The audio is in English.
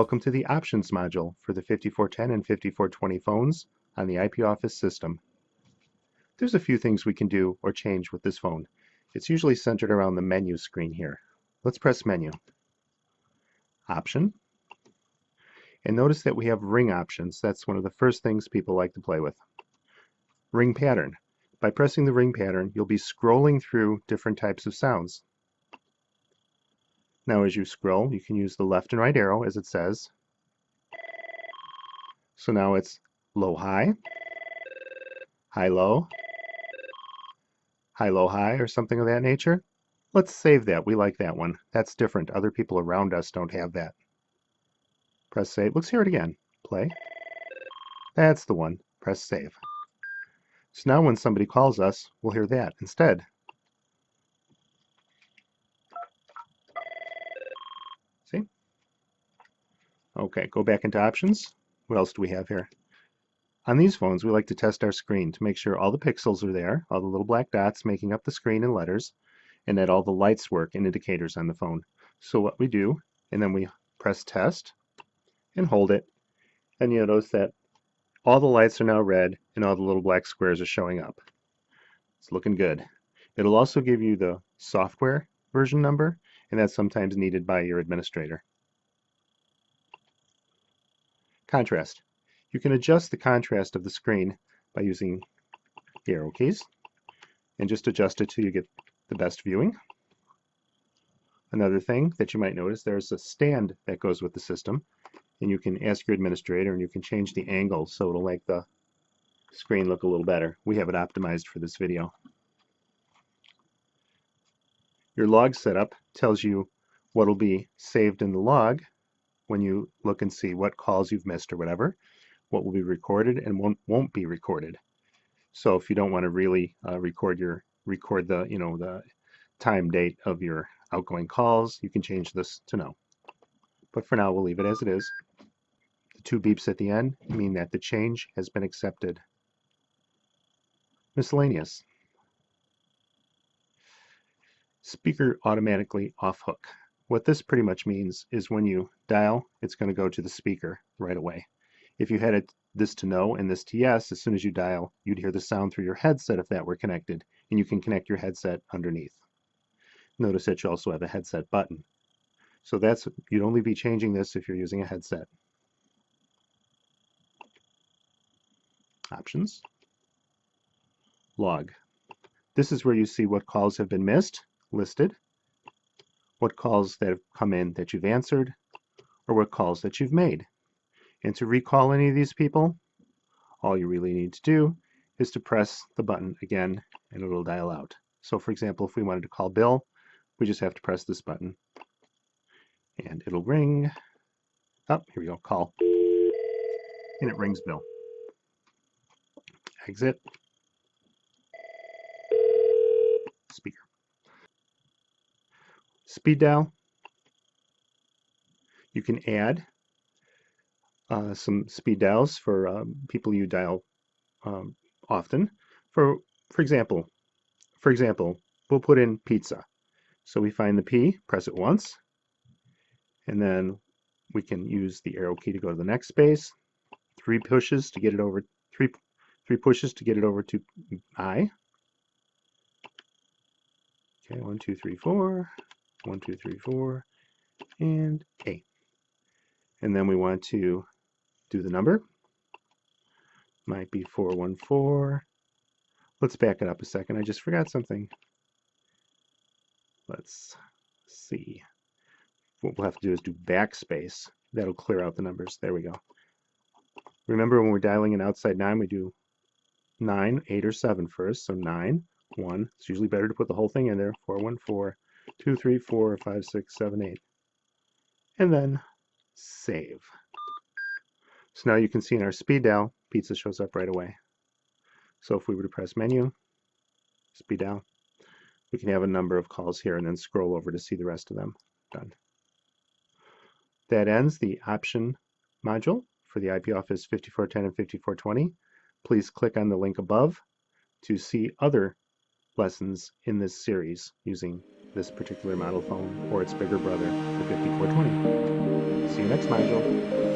Welcome to the Options module for the 5410 and 5420 phones on the IP Office system. There's a few things we can do or change with this phone. It's usually centered around the menu screen here. Let's press Menu, Option, and notice that we have ring options. That's one of the first things people like to play with. Ring pattern. By pressing the ring pattern, you'll be scrolling through different types of sounds. Now as you scroll, you can use the left and right arrow as it says. So now it's low-high, high-low, high-low-high, or something of that nature. Let's save that. We like that one. That's different. Other people around us don't have that. Press save. Let's hear it again. Play. That's the one. Press save. So now when somebody calls us, we'll hear that instead. See? Okay, go back into options. What else do we have here? On these phones, we like to test our screen to make sure all the pixels are there, all the little black dots making up the screen and letters, and that all the lights work and indicators on the phone. So what we do, and then we press test and hold it, and you'll notice that all the lights are now red and all the little black squares are showing up. It's looking good. It'll also give you the software version number, and that's sometimes needed by your administrator. Contrast. You can adjust the contrast of the screen by using the arrow keys and just adjust it till you get the best viewing. Another thing that you might notice, there's a stand that goes with the system, and you can ask your administrator and you can change the angle so it'll make the screen look a little better. We have it optimized for this video. Your log setup tells you what will be saved in the log when you look and see what calls you've missed or whatever, what will be recorded and won't be recorded. So if you don't want to really record the the time date of your outgoing calls, you can change this to no. But for now, we'll leave it as it is. The two beeps at the end mean that the change has been accepted. Miscellaneous. Speaker automatically off hook. What this pretty much means is when you dial, it's going to go to the speaker right away. If you had this to no and this to yes, as soon as you dial, you'd hear the sound through your headset if that were connected, and you can connect your headset underneath. Notice that you also have a headset button. So you'd only be changing this if you're using a headset. Options. Log. This is where you see what calls have been missed, listed, what calls that have come in that you've answered, or what calls that you've made. And to recall any of these people, all you really need to do is to press the button again and it'll dial out. So for example, if we wanted to call Bill, we just have to press this button and it'll ring. Oh, here we go, call. And it rings Bill. Exit. Speaker. Speed dial. You can add some speed dials for people you dial often. For example, we'll put in pizza. So we find the P, press it once, and then we can use the arrow key to go to the next space. Three pushes to get it over to I. Okay, 1, 2, 3, 4, 1, 2, 3, 4, and A. And then we want to do the number. Might be 414. Let's back it up a second. I just forgot something. Let's see. What we'll have to do is do backspace. That'll clear out the numbers. There we go. Remember when we're dialing an outside 9, we do 9, 8, or 7 first. So 9, 1. It's usually better to put the whole thing in there. 4, 1, 4, 2, 3, 4, 5, 6, 7, 8. And then save. So now you can see in our speed dial, pizza shows up right away. So if we were to press menu, speed dial, we can have a number of calls here and then scroll over to see the rest of them. Done. That ends the option module for the IP Office 5410 and 5420. Please click on the link above to see other lessons in this series using this particular model phone or its bigger brother, the 5420. See you next module.